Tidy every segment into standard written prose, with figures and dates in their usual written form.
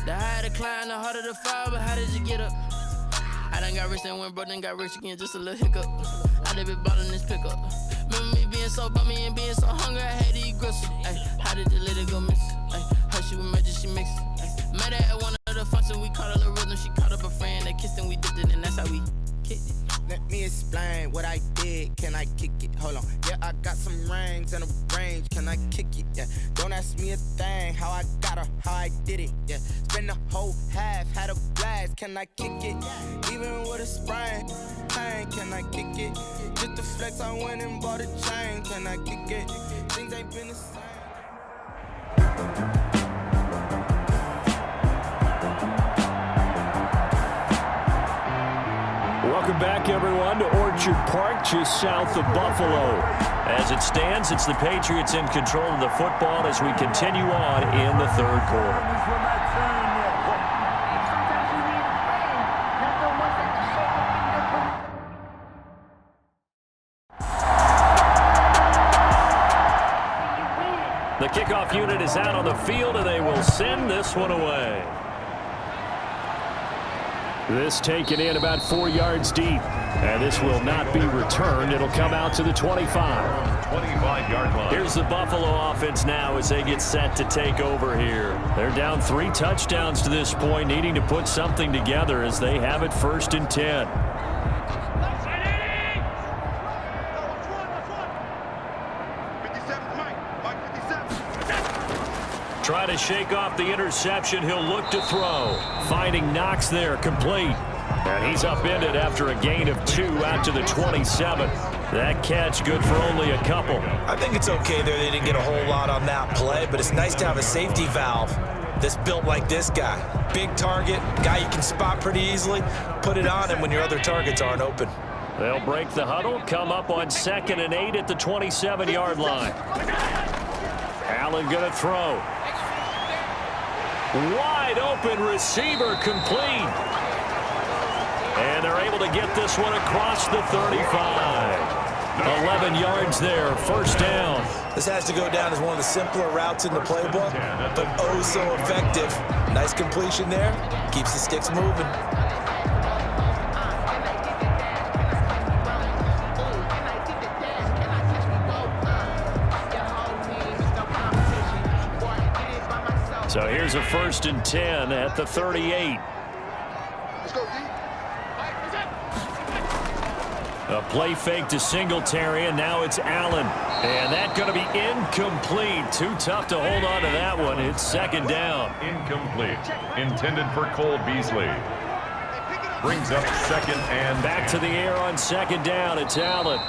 The higher the climb, the harder the fall, but how did you get up? I done got rich and went broke, then got rich again, just a little hiccup. I done been ballin' this pickup. Remember me being so bummy and being so hungry, I had to eat gristle. Ay, how did you let it go miss? Ay, how she was magic, she mixed. Met her at one of the functions, we caught a little rhythm. She caught up a friend, they kissed and we dipped it, and that's how we kicked it. Let me explain what I did. Can I kick it? Hold on. Yeah, I got some rings and a range. Can I kick it? Yeah. Don't ask me a thing. How I got her, how I did it. Yeah. Spend the whole half, had a blast. Can I kick it? Even with a sprain. Pain, can I kick it? Just the flex, I went and bought a chain. Can I kick it? Things ain't been the same. Welcome back, everyone, to Orchard Park, just south of Buffalo. As it stands, it's the Patriots in control of the football as we continue on in the third quarter. The kickoff unit is out on the field, and they will send this one away. This taken in about 4 yards deep. And this will not be returned. It'll come out to the 25. 25-yard line. Here's the Buffalo offense now as they get set to take over here. They're down 3 touchdowns to this point, needing to put something together as they have it 1st and 10. Try to shake off the interception. He'll look to throw. Finding Knox there, complete. And he's upended after a gain of 2 out to the 27. That catch good for only a couple. I think it's okay there. They didn't get a whole lot on that play, but it's nice to have a safety valve that's built like this guy. Big target, guy you can spot pretty easily. Put it on him when your other targets aren't open. They'll break the huddle, come up on 2nd and 8 at the 27-yard line. Allen going to throw. Wide open receiver, complete. And they're able to get this one across the 35. 11 yards there, 1st down. This has to go down as one of the simpler routes in the playbook, but oh so effective. Nice completion there, keeps the sticks moving. So here's a 1st and 10 at the 38. A play fake to Singletary, and now it's Allen. And that's going to be incomplete. Too tough to hold on to that one. It's 2nd down. Incomplete. Intended for Cole Beasley. Brings up 2nd and back to the air on 2nd down. It's Allen.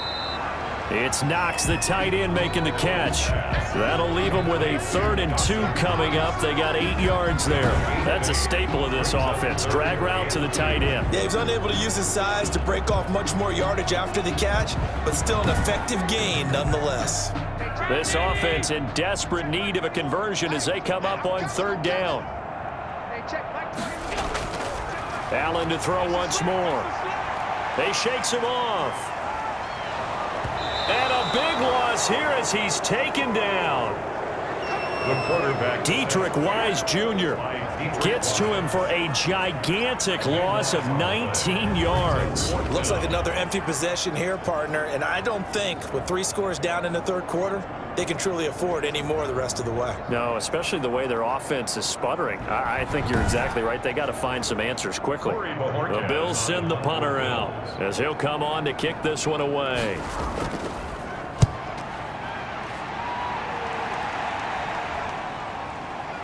It's Knox, the tight end, making the catch. That'll leave them with a 3rd and 2 coming up. They got 8 yards there. That's a staple of this offense. Drag route to the tight end. Yeah, he was unable to use his size to break off much more yardage after the catch, but still an effective gain nonetheless. This offense in desperate need of a conversion as they come up on 3rd down. Allen to throw once more. They shakes him off. And a big loss here as he's taken down. the quarterback. Dietrich Wise Jr. gets to him for a gigantic loss of 19 yards. Looks like another empty possession here, partner, and I don't think with 3 scores down in the third quarter, they can truly afford any more the rest of the way. No, especially the way their offense is sputtering. I think you're exactly right. They got to find some answers quickly. The Bills send the punter out as he'll come on to kick this one away.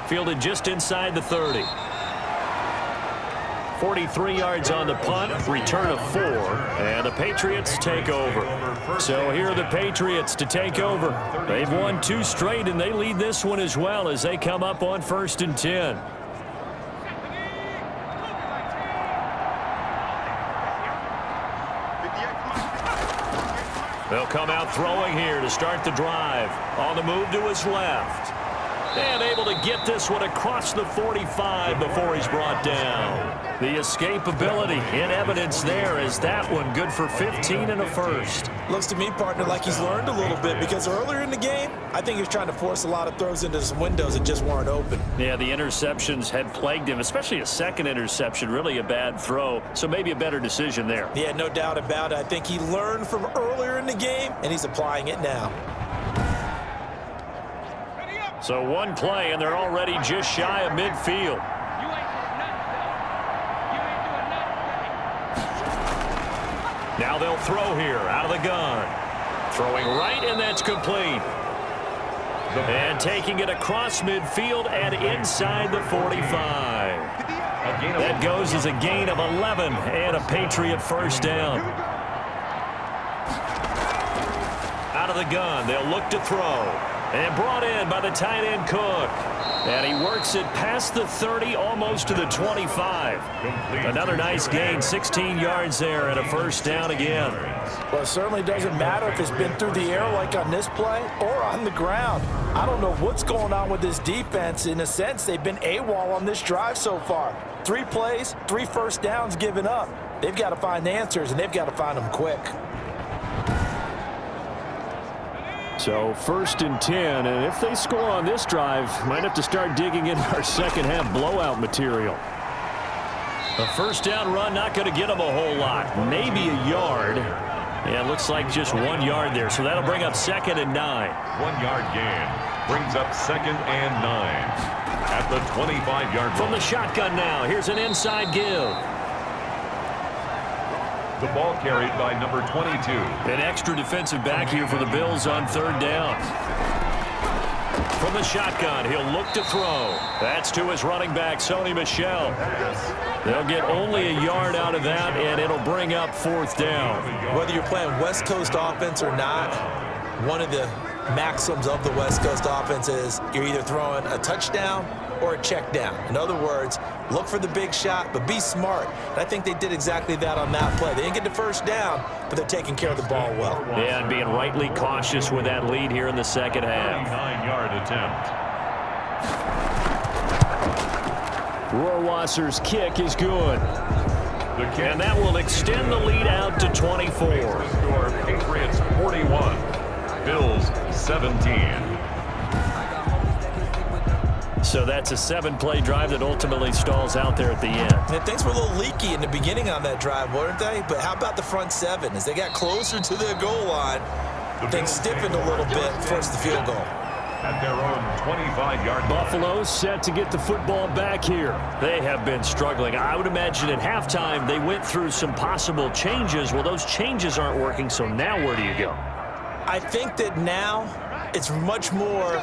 Fielded just inside the 30. 43 yards on the punt, return of 4, and the Patriots take over. So here are the Patriots to take over. They've won 2 straight, and they lead this one as well as they come up on 1st and 10. They'll come out throwing here to start the drive. On the move to his left. And able to get this one across the 45 before he's brought down. The escapability in evidence there as that one good for 15 and a first. Looks to me, partner, like he's learned a little bit because earlier in the game, I think he was trying to force a lot of throws into some windows that just weren't open. Yeah, the interceptions had plagued him, especially a second interception, really a bad throw. So maybe a better decision there. Yeah, no doubt about it. I think he learned from earlier in the game, and he's applying it now. So one play, and they're already just shy of midfield. Now they'll throw here out of the gun. Throwing right, and that's complete. And taking it across midfield and inside the 45. That goes as a gain of 11 and a Patriot first down. Out of the gun, they'll look to throw. And brought in by the tight end Cook. And he works it past the 30, almost to the 25. Another nice gain, 16 yards there and a first down again. Well, it certainly doesn't matter if it's been through the air like on this play or on the ground. I don't know what's going on with this defense. In a sense, they've been AWOL on this drive so far. 3 plays, 3 first downs given up. They've got to find answers, and they've got to find them quick. So 1st and 10, and if they score on this drive, might have to start digging into our second half blowout material. A first down run, not going to get them a whole lot. Maybe a yard. Yeah, it looks like just 1 yard there, so that'll bring up 2nd and 9. 1 yard gain brings up 2nd and 9 at the 25-yard line. From the shotgun now, here's an inside give. The ball carried by number 22. An extra defensive back here for the Bills on 3rd down. From the shotgun, he'll look to throw. That's to his running back, Sony Michel. They'll get only a yard out of that, and it'll bring up 4th down. Whether you're playing West Coast offense or not, one of the maxims of the West Coast offense is you're either throwing a touchdown or a check down. In other words, look for the big shot, but be smart. And I think they did exactly that on that play. They didn't get the first down, but they're taking care of the ball well. Yeah, and being rightly cautious with that lead here in the second half. 9-yard attempt. Rohrwasser's kick is good. And that will extend the lead out to 24. Score Patriots 41, Bills 17. So that's a 7-play drive that ultimately stalls out there at the end. And things were a little leaky in the beginning on that drive, weren't they? But how about the front 7? As they got closer to their goal line, things stiffened a little bit, forced the field goal. At their own 25-yard line. Buffalo set to get the football back here. They have been struggling. I would imagine at halftime they went through some possible changes. Well, those changes aren't working, so now where do you go? I think that now it's much more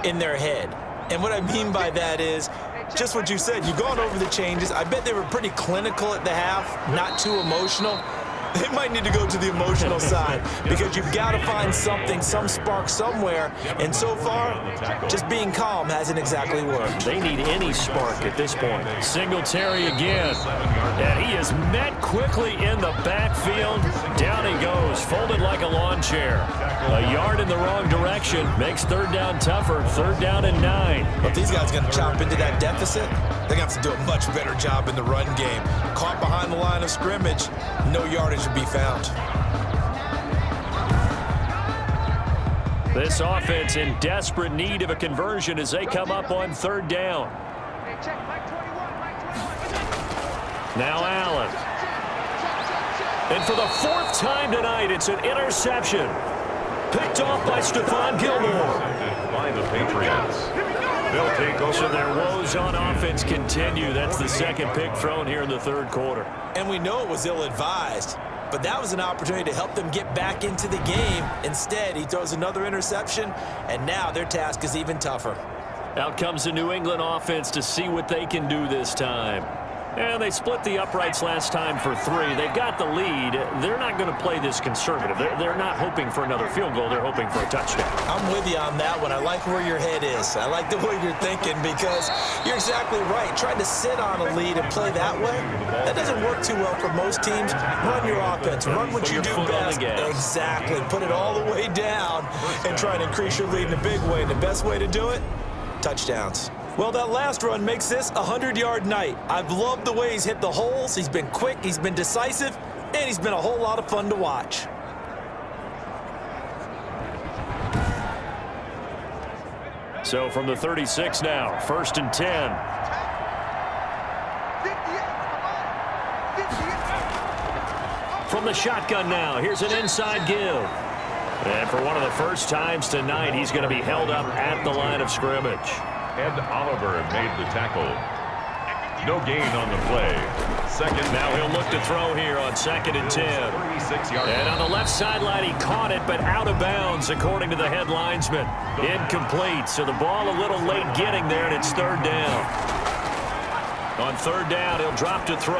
in their head. And what I mean by that is just what you said. You've gone over the changes. I bet they were pretty clinical at the half, not too emotional. They might need to go to the emotional side because you've got to find something, some spark somewhere. And so far, just being calm hasn't exactly worked. They need any spark at this point. Singletary again. And he is met quickly in the backfield. Down he goes, folded like a lawn chair. A yard in the wrong direction makes 3rd down tougher. 3rd down and 9. If these guys are going to chop into that deficit, they're going to have to do a much better job in the run game. Caught behind the line of scrimmage, no yardage to be found. This offense in desperate need of a conversion as they come up on 3rd down. Now Allen. And for the 4th time tonight, it's an interception. Picked off by Stephon Gilmore. By the Patriots. They'll take over. So their woes on offense continue. That's the 2nd pick thrown here in the 3rd quarter. And we know it was ill-advised, but that was an opportunity to help them get back into the game. Instead, he throws another interception, and now their task is even tougher. Out comes the New England offense to see what they can do this time. And they split the uprights last time for 3. They've got the lead. They're not going to play this conservative. They're not hoping for another field goal. They're hoping for a touchdown. I'm with you on that one. I like where your head is. I like the way you're thinking because you're exactly right. Trying to sit on a lead and play that way, that doesn't work too well for most teams. Run your offense. Run what you do best. Exactly. Put it all the way down and try and increase your lead in a big way. And the best way to do it, touchdowns. Well, that last run makes this a 100-yard night. I've loved the way he's hit the holes. He's been quick, he's been decisive, and he's been a whole lot of fun to watch. So from the 36 now, 1st and 10. From the shotgun now, here's an inside give. And for one of the first times tonight, he's going to be held up at the line of scrimmage. Ed Oliver made the tackle. No gain on the play. Second. Now he'll look to throw here on 2nd and 10. 36-yard. And on the left sideline, he caught it, but out of bounds, according to the head linesman. Incomplete, so the ball a little late getting there, and it's 3rd down. On 3rd down, he'll drop to throw.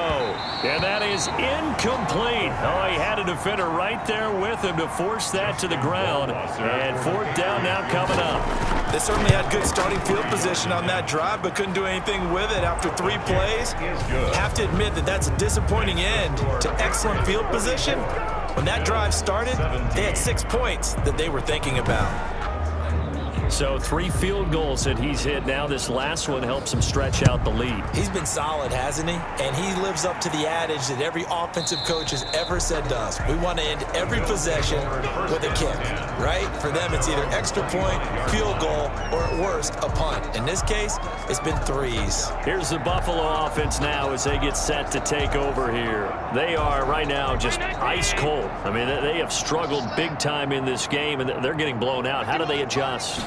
And that is incomplete. Oh, he had a defender right there with him to force that to the ground. And 4th down now coming up. They certainly had good starting field position on that drive, but couldn't do anything with it after 3 plays. Have to admit that that's a disappointing end to excellent field position. When that drive started, they had 6 points that they were thinking about. So 3 field goals that he's hit now. This last one helps him stretch out the lead. He's been solid, hasn't he? And he lives up to the adage that every offensive coach has ever said to us. We want to end every possession with a kick, right? For them, it's either extra point, field goal, or at worst, a punt. In this case, it's been 3s. Here's the Buffalo offense now as they get set to take over here. They are right now just ice cold. I mean, they have struggled big time in this game, and they're getting blown out. How do they adjust?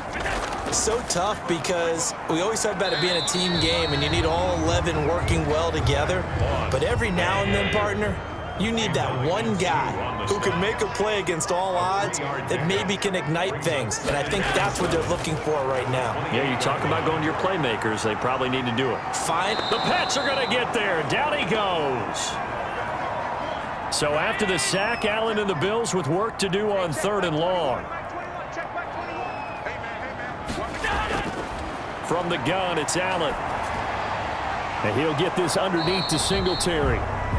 So tough because we always talk about it being a team game and you need all 11 working well together. But every now and then, partner, you need that one guy who can make a play against all odds that maybe can ignite things. And I think that's what they're looking for right now. Yeah, you talk about going to your playmakers. They probably need to do it. Fine. The Pats are going to get there. Down he goes. So after the sack, Allen and the Bills with work to do on 3rd and long. From the gun, it's Allen. And he'll get this underneath to Singletary.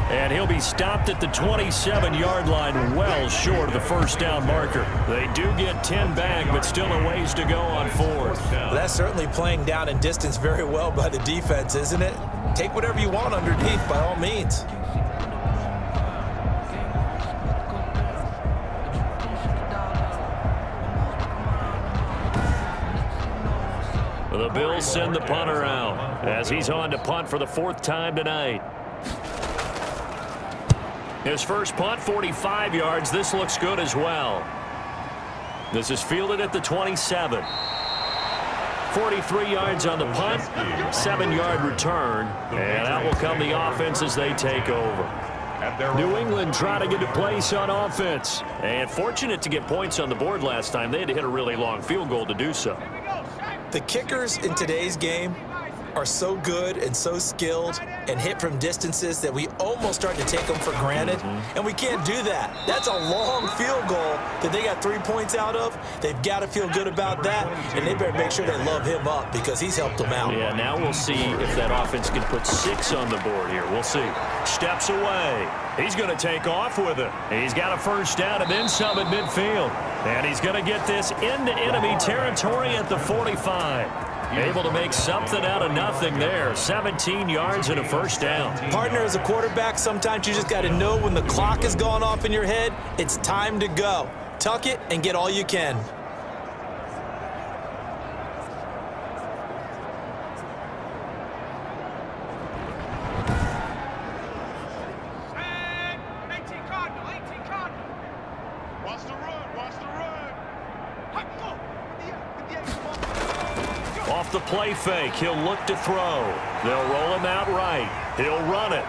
And he'll be stopped at the 27-yard line, well short of the 1st down marker. They do get 10 back, but still a ways to go on 4th. Well, that's certainly playing down in distance very well by the defense, isn't it? Take whatever you want underneath by all means. The Bills send the punter out as he's on to punt for the 4th time tonight. His first punt, 45 yards. This looks good as well. This is fielded at the 27. 43 yards on the punt, 7-yard return, and out will come the offense as they take over. New England trying to get a place on offense, and fortunate to get points on the board last time. They had to hit a really long field goal to do so. The kickers in today's game are so good and so skilled and hit from distances that we almost start to take them for granted, and we can't do that. That's a long field goal that they got 3 points out of. They've got to feel good about that, and they better make sure they love him up because he's helped them out. Yeah, now we'll see if that offense can put 6 on the board here. We'll see. Steps away. He's going to take off with it. He's got a 1st down and then some at midfield. And he's going to get this into enemy territory at the 45. Able to make something out of nothing there. 17 yards and a 1st down. Partner, as a quarterback, sometimes you just got to know when the clock has gone off in your head, it's time to go. Tuck it and get all you can. Off the play fake, he'll look to throw. They'll roll him out right. He'll run it.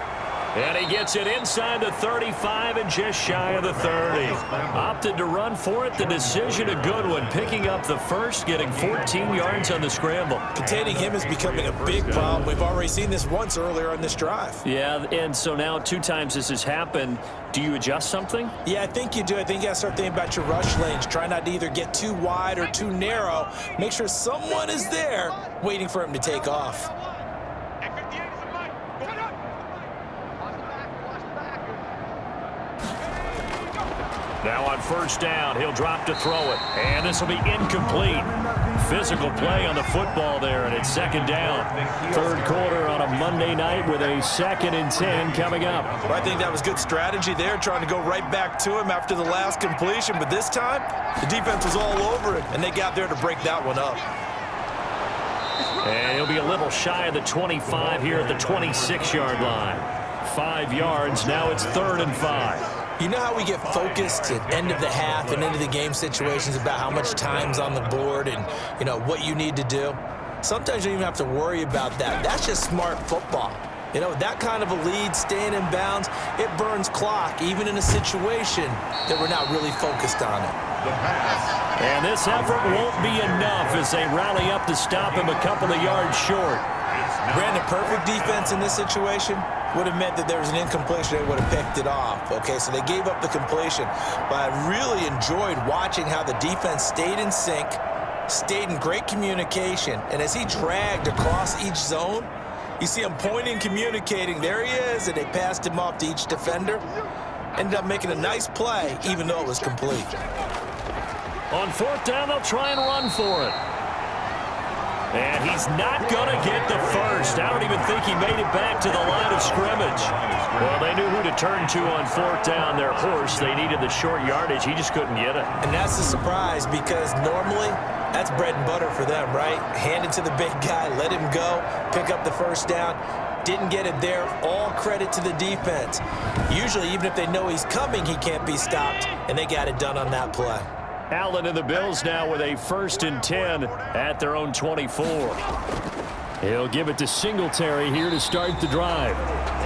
And he gets it inside the 35 and just shy of the 30. Opted to run for it. The decision a good one. Picking up the first, getting 14 yards on the scramble. Containing him is becoming a big problem. We've already seen this once earlier on this drive. Yeah, and so now 2 times this has happened. Do you adjust something? Yeah, I think you do. I think you got to start thinking about your rush lanes. Try not to either get too wide or too narrow. Make sure someone is there waiting for him to take off. Now on 1st down, he'll drop to throw it. And this will be incomplete. physical play on the football there, and it's second down. Third quarter on a Monday night with a 2nd and 10 coming up. Well, I think that was good strategy there, trying to go right back to him after the last completion. But this time, the defense was all over it, and they got there to break that one up. And he'll be a little shy of the 25 here at the 26-yard line. 5 yards. Now it's 3rd and 5. You know how we get focused at end of the half and into the game situations about how much time's on the board and, you know, what you need to do? Sometimes you don't even have to worry about that. That's just smart football. You know, that kind of a lead, staying in bounds, it burns clock, even in a situation that we're not really focused on it. And this effort won't be enough as they rally up to stop him a couple of yards short. Brandon, perfect defense in this situation would have meant that there was an incompletion. They would have picked it off. Okay, so they gave up the completion. But I really enjoyed watching how the defense stayed in sync, stayed in great communication. And as he dragged across each zone, you see him pointing, communicating. There he is, and they passed him off to each defender. Ended up making a nice play, even though it was complete. On 4th down, they'll try and run for it. And he's not going to get the first. I don't even think he made it back to the line of scrimmage. Well, they knew who to turn to on 4th down. Their horse, they needed the short yardage. He just couldn't get it. And that's a surprise because normally that's bread and butter for them, right? Hand it to the big guy, let him go, pick up the first down. Didn't get it there. All credit to the defense. Usually, even if they know he's coming, he can't be stopped, and they got it done on that play. Allen and the Bills now with a 1st and 10 at their own 24. He'll give it to Singletary here to start the drive.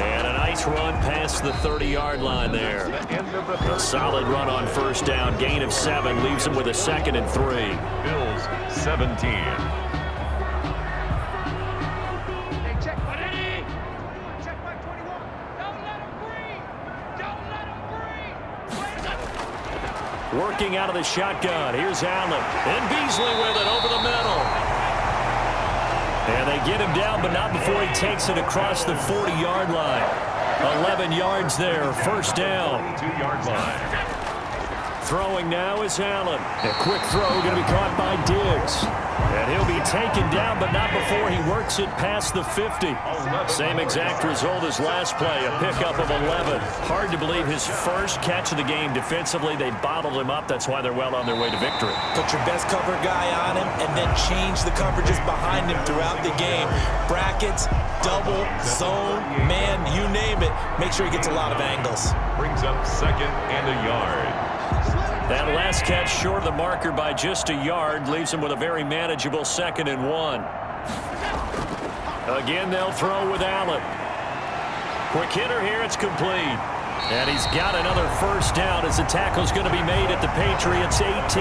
And a nice run past the 30-yard line there. A solid run on 1st down. Gain of 7 leaves him with a 2nd and 3. Bills 17. Working out of the shotgun. Here's Allen. And Beasley with it over the middle. And they get him down, but not before he takes it across the 40-yard line. 11 yards there. 1st down. 2-yard line. Throwing now is Allen. A quick throw going to be caught by Diggs. And he'll be taken down, but not before he works it past the 50. Same exact result as last play, a pickup of 11. Hard to believe his first catch of the game. Defensively, they bottled him up. That's why they're well on their way to victory. Put your best cover guy on him and then change the coverages behind him throughout the game. Brackets, double, zone, man, you name it. Make sure he gets a lot of angles. Brings up 2nd and a yard. That last catch short of the marker by just a yard leaves him with a very manageable 2nd and 1. Again, they'll throw with Allen. Quick hitter here, it's complete. And he's got another 1st down as the tackle's going to be made at the Patriots 18.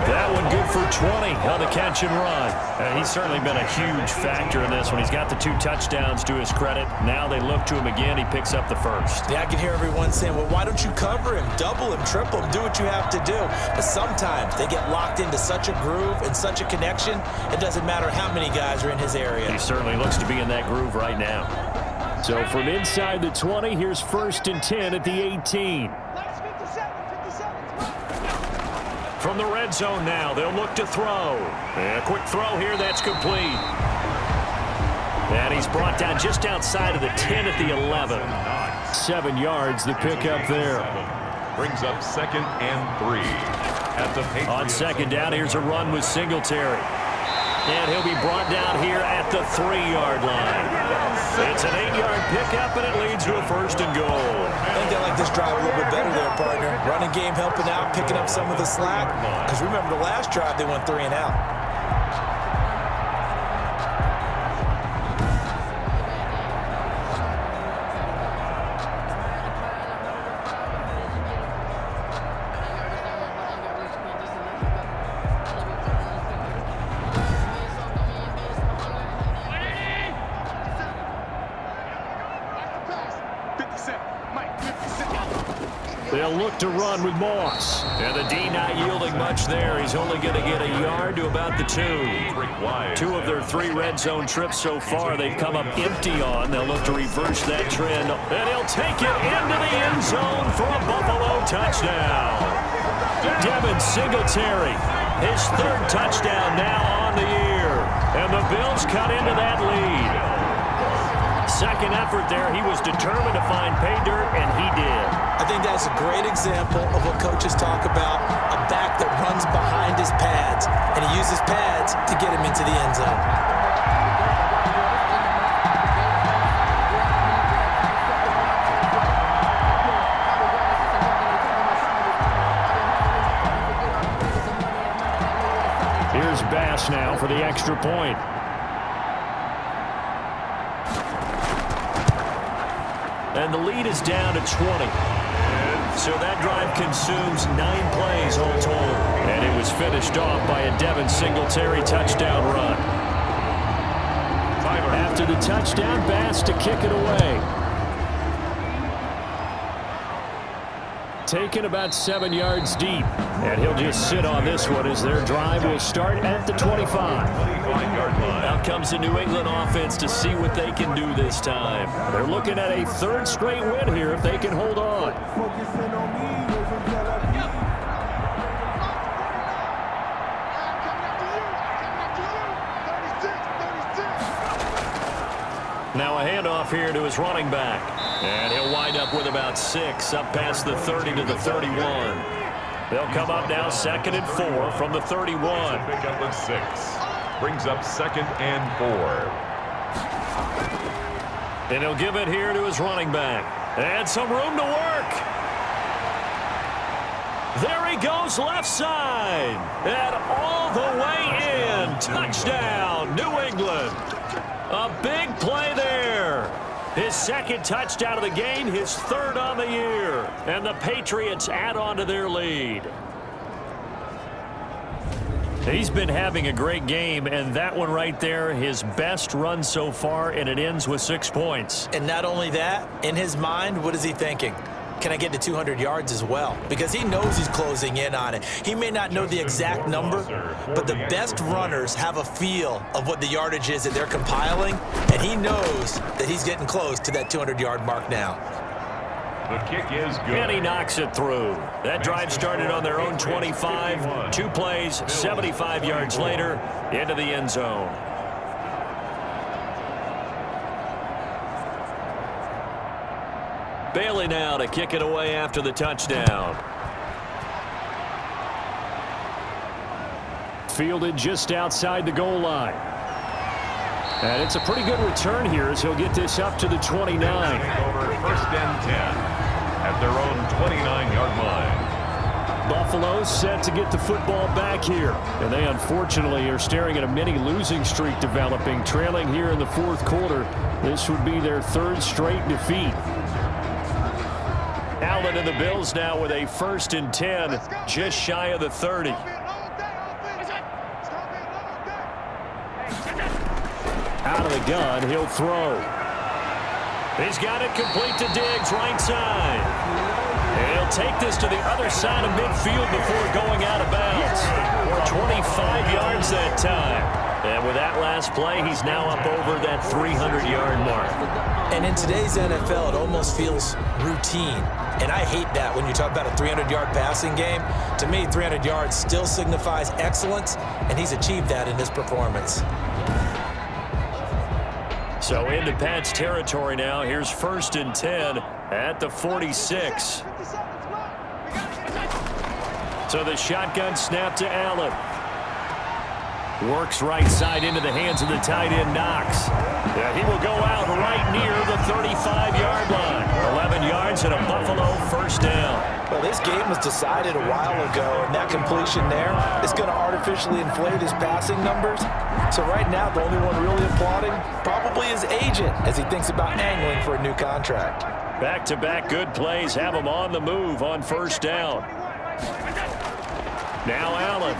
That one good for 20 on the catch and run. He's certainly been a huge factor in this one. He's got the 2 touchdowns to his credit. Now they look to him again. He picks up the first. Yeah, I can hear everyone saying, well, why don't you cover him, double him, triple him, do what you have to do. But sometimes they get locked into such a groove and such a connection, it doesn't matter how many guys are in his area. He certainly looks to be in that groove right now. So from inside the 20, here's 1st and 10 at the 18. From the red zone now, they'll look to throw. And a quick throw here, that's complete. And he's brought down just outside of the 10 at the 11. 7 yards, the pickup there. Brings up 2nd and 3 at the Patriots. On 2nd down, here's a run with Singletary. And he'll be brought down here at the 3-yard line. It's an 8-yard pickup, and it leads to a 1st and goal. I think they like this drive a little bit better there, partner. Running game helping out, picking up some of the slack. Because remember the last drive, they went 3 and out. They'll look to run with Moss. And the D not yielding much there. He's only going to get a yard to about the 2. 2 of their 3 red zone trips so far they've come up empty on. They'll look to reverse that trend. And he'll take it into the end zone for a Buffalo touchdown. Devin Singletary His third touchdown now on the year. And the Bills cut into that lead. Second effort there, he was determined to find pay dirt, and he did. I think that's a great example of what coaches talk about, a back that runs behind his pads, and he uses pads to get him into the end zone. Here's Bass now for the extra point. And the lead is down to 20. So that drive consumes 9 plays all told. And it was finished off by a Devin Singletary touchdown run. After the touchdown, Bass to kick it away. Taken about 7 yards deep. And he'll just sit on this one as their drive will start at the 25. Out comes the New England offense to see what they can do this time. They're looking at a third straight win here if they can hold on. Now a handoff here to his running back. And he'll wind up with about 6 up past the 30 to the 31. They'll come up now 2nd and 4 from the 31. Pick up with 6. Brings up 2nd and 4. And he'll give it here to his running back. And some room to work. There he goes left side. And all the way in. Touchdown, New England. A big play there. His second touchdown of the game, his third on the year. And the Patriots add on to their lead. He's been having a great game, and that one right there, his best run so far, and it ends with 6 points. And not only that, in his mind, what is he thinking? Can I get to 200 yards as well? Because he knows he's closing in on it. He may not know the exact number, but the best runners have a feel of what the yardage is that they're compiling, and he knows that he's getting close to that 200-yard mark now. The kick is good. And he knocks it through. That drive started on their own 25. 2 plays, 75 yards later, into the end zone. Bailey now to kick it away after the touchdown. Fielded just outside the goal line. And it's a pretty good return here as he'll get this up to the 29. Over 1st and 10 at their own 29-yard line. Buffalo set to get the football back here. And they unfortunately are staring at a mini losing streak developing, trailing here in the 4th quarter. This would be their 3rd straight defeat. Allen and the Bills now with a 1st and 10, just shy of the 30. Out of the gun, he'll throw. He's got it complete to Diggs, right side. And he'll take this to the other side of midfield before going out of bounds. 25 yards that time. And with that last play, he's now up over that 300-yard mark. And in today's NFL, it almost feels routine. And I hate that when you talk about a 300-yard passing game. To me, 300 yards still signifies excellence, and he's achieved that in his performance. So into Pat's territory now. Here's 1st and 10 at the 46. So the shotgun snap to Allen. Works right side into the hands of the tight end, Knox. Yeah, he will go out right near the 35-yard line. 11 yards and a Buffalo 1st down. Well, this game was decided a while ago, and that completion there is going to artificially inflate his passing numbers. So right now, the only one really applauding probably his agent as he thinks about angling for a new contract. Back-to-back good plays have him on the move on 1st down. Now Allen.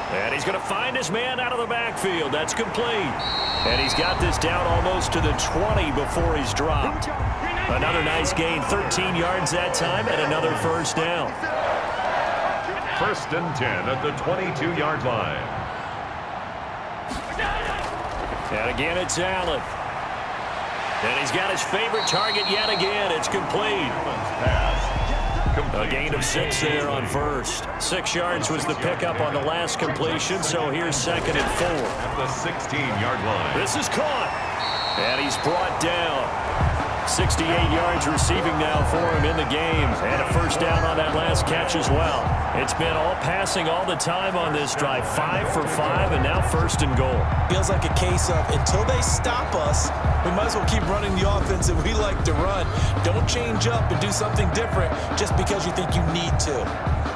And he's going to find his man out of the backfield. That's complete. And he's got this down almost to the 20 before he's dropped. Another nice gain, 13 yards that time, and another 1st down. 1st and 10 at the 22-yard line. And again, it's Allen. And he's got his favorite target yet again. It's complete. Pass A gain of 6 there on first. 6 yards was the pickup on the last completion, so here's 2nd and 4. At the 16-yard line. This is caught. And he's brought down. 68 yards receiving now for him in the game. And a first down on that last catch as well. It's been all passing all the time on this drive. 5 for 5, and now 1st and goal. Feels like a case of until they stop us, we might as well keep running the offense that we like to run. Don't change up and do something different just because you think you need to.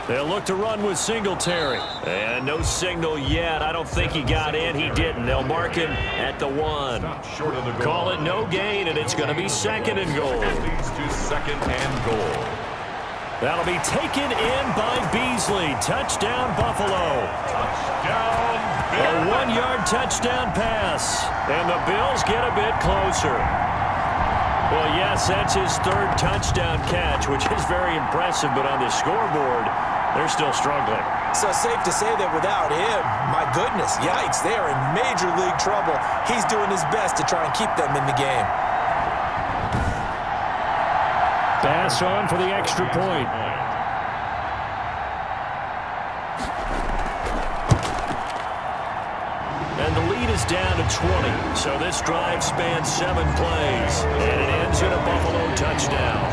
They'll look to run with Singletary. And no signal yet. I don't think he got in. He didn't. They'll mark him at the 1. Short of the goal. Call it no gain, and it's going to be 2nd and goal. Leads to 2nd and goal. That'll be taken in by Beasley. Touchdown, Buffalo. Touchdown, A 1-yard touchdown pass. And the Bills get a bit closer. Well, yes, that's his 3rd touchdown catch, which is very impressive, but on the scoreboard, they're still struggling. So safe to say that without him, my goodness, yikes, they are in major league trouble. He's doing his best to try and keep them in the game. Pass on for the extra point. And the lead is down to 20. So this drive spans 7 plays. And it ends in a Buffalo touchdown.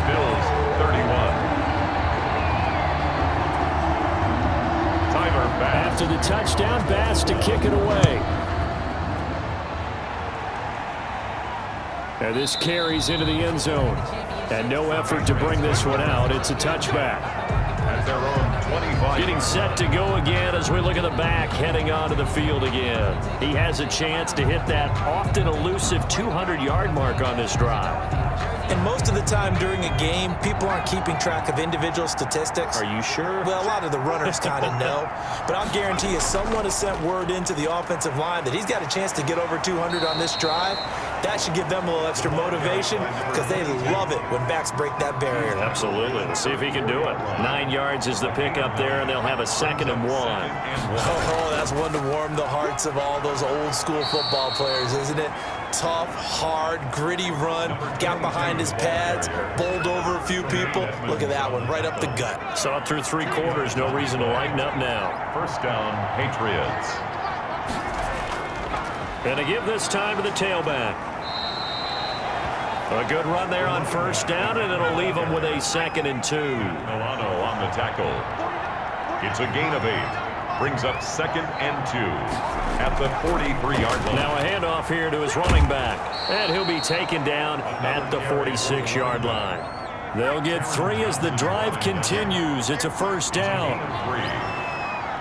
Bills 31. Timer back. After the touchdown, Bass to kick it away. And this carries into the end zone. And no effort to bring this one out. It's a touchback. At their own 25. Getting set to go again as we look at the back heading onto the field again. He has a chance to hit that often elusive 200-yard mark on this drive. And most of the time during a game, people aren't keeping track of individual statistics. Are you sure? Well, a lot of the runners kind of know. But I'll guarantee you someone has sent word into the offensive line that he's got a chance to get over 200 on this drive. That should give them a little extra motivation because they love it when backs break that barrier. Absolutely. Let's see if he can do it. 9 yards is the pickup there, and they'll have a 2nd and 1. Oh, that's one to warm the hearts of all those old school football players, isn't it? Tough, hard, gritty run, got behind his pads, bowled over a few people. Look at that one, right up the gut. Saw it through 3 quarters, no reason to lighten up now. First down, Patriots. And to give this time to the tailback. A good run there on first down, and it'll leave them with a 2nd and 2. Milano on the tackle. It's a gain of 8. Brings up 2nd and 2 at the 43-yard line. Now a handoff here to his running back. And he'll be taken down at the 46-yard line. They'll get 3 as the drive continues. It's a first down. 3.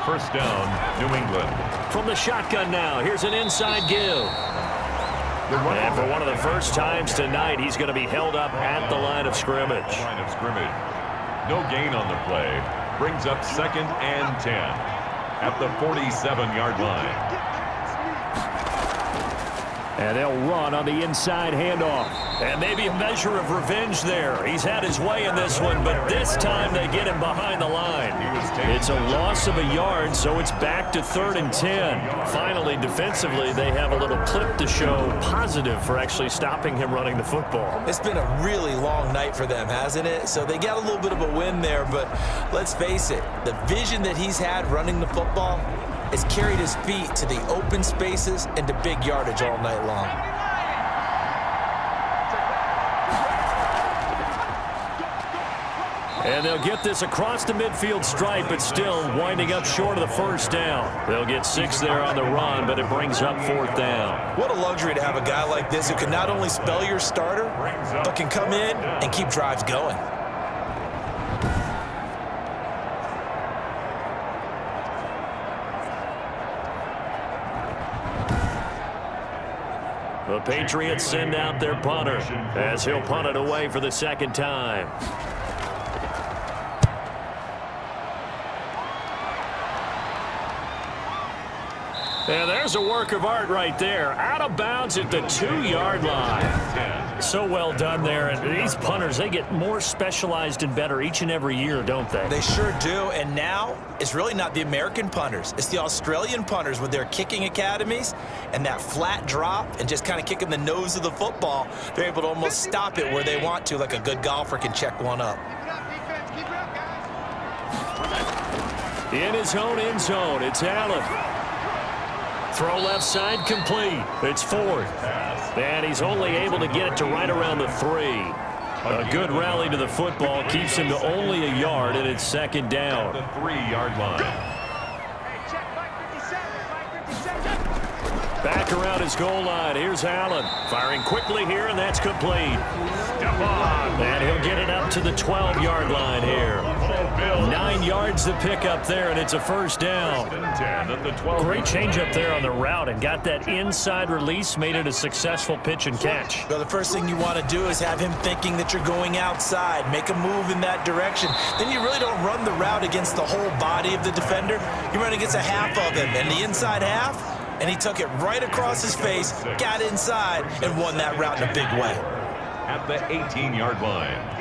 First down, New England. From the shotgun now, here's an inside give. And for one of the first times tonight, he's going to be held up at the line of scrimmage. No gain on the play. Brings up 2nd and 10 at the 47-yard line. And they'll run on the inside handoff. And maybe a measure of revenge there. He's had his way in this one, but this time they get him behind the line. It's a loss of a yard, so it's back to 3rd and 10. Finally, defensively, they have a little clip to show positive for actually stopping him running the football. It's been a really long night for them, hasn't it? So they got a little bit of a win there, but let's face it, the vision that he's had running the football has carried his feet to the open spaces and to big yardage all night long. And they'll get this across the midfield stripe, but still winding up short of the first down. They'll get 6 there on the run, but it brings up 4th down. What a luxury to have a guy like this who can not only spell your starter, but can come in and keep drives going. The Patriots send out their punter as he'll punt it away for the 2nd time. And there's a work of art right there. Out of bounds at the 2-yard line. So well done there. And these punters, they get more specialized and better each and every year, don't they? They sure do. And now it's really not the American punters. It's the Australian punters with their kicking academies and that flat drop and just kind of kicking the nose of the football. They're able to almost stop it where they want to, like a good golfer can check one up. In his own end zone, it's Allen. Throw left side, complete. It's 4th. And he's only able to get it to right around the 3. A good rally to the football keeps him to only a yard, and it's 2nd down. The 3-yard line. Back around his goal line. Here's Allen. Firing quickly here, and that's complete. Step on. And he'll get it up to the 12-yard line here. 9 yards to pick up there, and it's a 1st down. 10 at the 12. Great change up there on the route and got that inside release, made it a successful pitch and catch. So the first thing you want to do is have him thinking that you're going outside, make a move in that direction. Then you really don't run the route against the whole body of the defender. You run against a half of him, and the inside half, and he took it right across his face, got inside, and won that route in a big way. At the 18-yard line.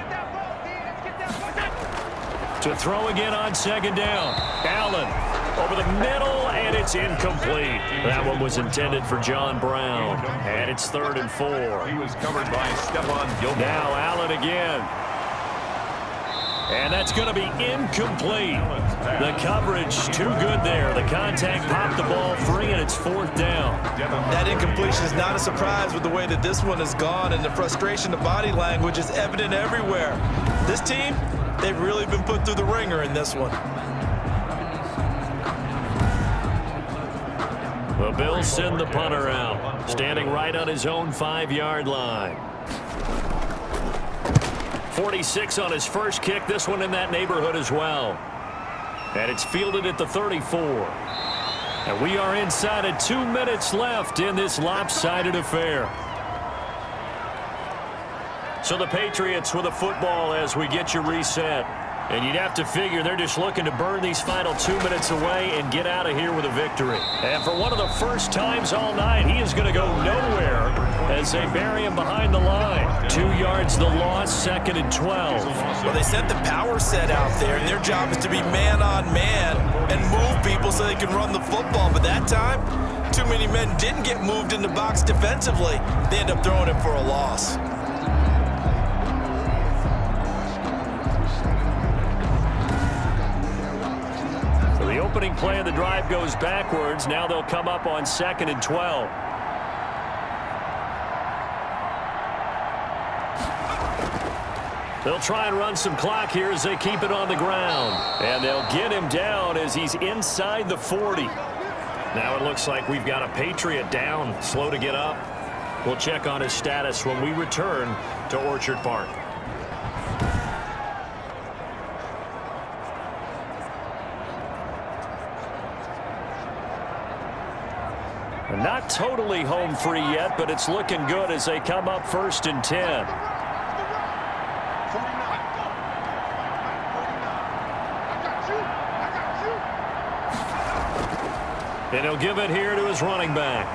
To throw again on 2nd down. Allen over the middle, and it's incomplete. That one was intended for John Brown. And it's 3rd and 4. He was covered by Stephon Gilmore. Now Allen again. And that's going to be incomplete. The coverage too good there. The contact popped the ball free, and it's 4th down. That incompletion is not a surprise with the way that this one has gone, and the frustration, the body language is evident everywhere. This team, they've really been put through the ringer in this one. The Bills send the punter out, standing right on his own 5-yard line. 46 on his first kick, this one in that neighborhood as well. And it's fielded at the 34. And we are inside of 2 minutes left in this lopsided affair. So the Patriots with a football as we get you reset. And you'd have to figure they're just looking to burn these final 2 minutes away and get out of here with a victory. And for one of the first times all night, he is going to go nowhere as they bury him behind the line. 2 yards the loss, 2nd and 12. Well, they sent the power set out there, and their job is to be man-on-man and move people so they can run the football. But that time, too many men didn't get moved in the box defensively. They end up throwing him for a loss. The opening play of the drive goes backwards. Now they'll come up on 2nd and 12. They'll try and run some clock here as they keep it on the ground. And they'll get him down as he's inside the 40. Now it looks like we've got a Patriot down, slow to get up. We'll check on his status when we return to Orchard Park. Not totally home free yet, but it's looking good as they come up 1st and 10. And he'll give it here to his running back.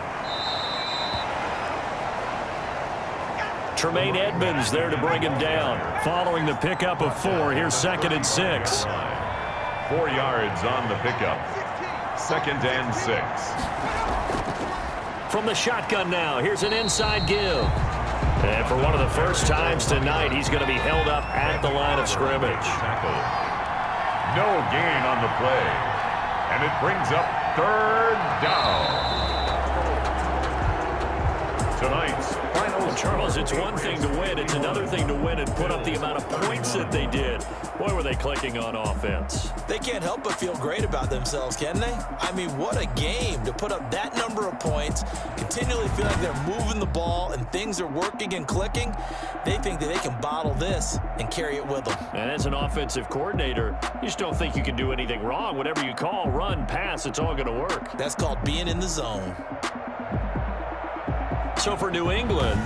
Tremaine Edmonds there to bring him down. Following the pickup of 4, here's 2nd and 6. 4 yards on the pickup. 2nd and 6. From the shotgun now, here's an inside give. And for one of the first times tonight, he's going to be held up at the line of scrimmage. Tackle. No gain on the play. And it brings up 3rd down. Tonight's final. Charles, it's one thing to win. It's another thing to win and put up the amount of points that they did. Boy, were they clicking on offense. They can't help but feel great about themselves, can they? I mean, what a game to put up that number of points, continually feel like they're moving the ball and things are working and clicking. They think that they can bottle this and carry it with them. And as an offensive coordinator, you just don't think you can do anything wrong. Whatever you call, run, pass, it's all going to work. That's called being in the zone. So for New England,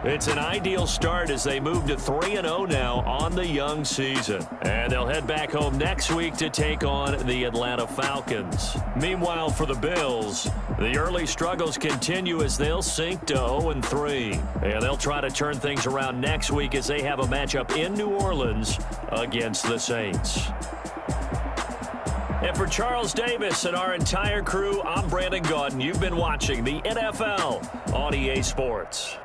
It's an ideal start as they move to 3-0 now on the young season. And they'll head back home next week to take on the Atlanta Falcons. Meanwhile, for the Bills, the early struggles continue as they'll sink to 0-3. And they'll try to turn things around next week as they have a matchup in New Orleans against the Saints. And for Charles Davis and our entire crew, I'm Brandon Gaudin. You've been watching the NFL on EA Sports.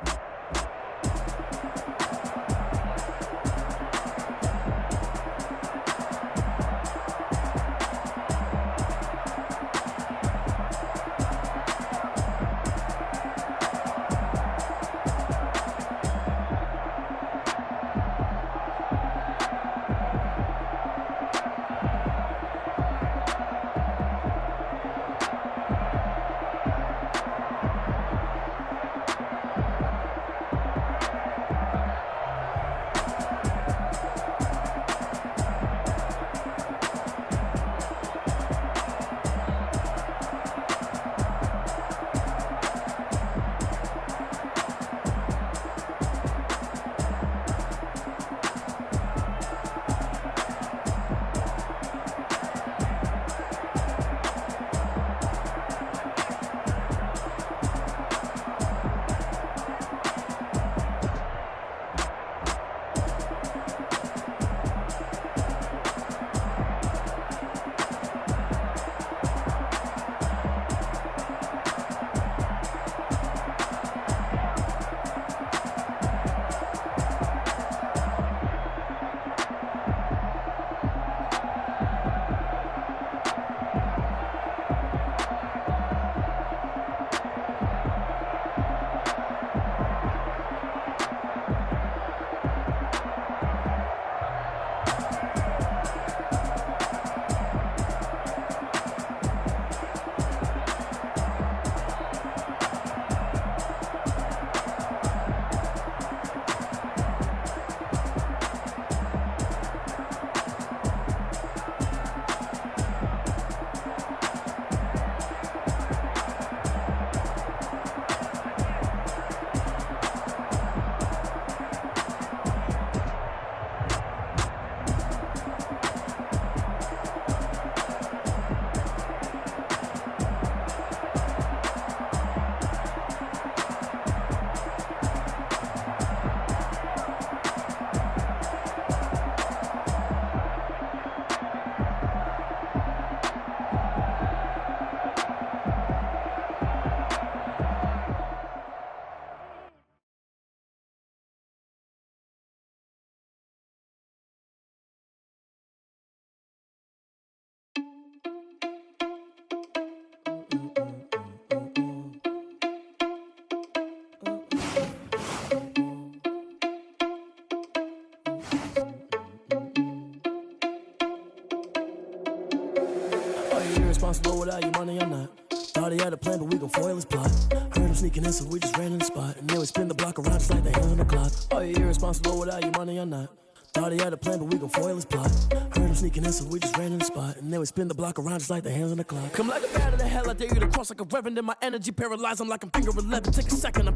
Responsible without your money or not. Thought he had a plan, but we gon' foil his plot. Heard him sneaking in, so we just ran in the spot. And then we spin the block around just like the hands on the clock. Are you irresponsible without your money or not? Thought he had a plan, but we gon' foil his plot. Heard him sneaking in, so we just ran in the spot. And then we spin the block around just like the hands on the clock. Come like a bat of the hell, I dare you to cross like a reverend. And my energy paralyzed, I'm like I'm finger 11. Take a second, I'm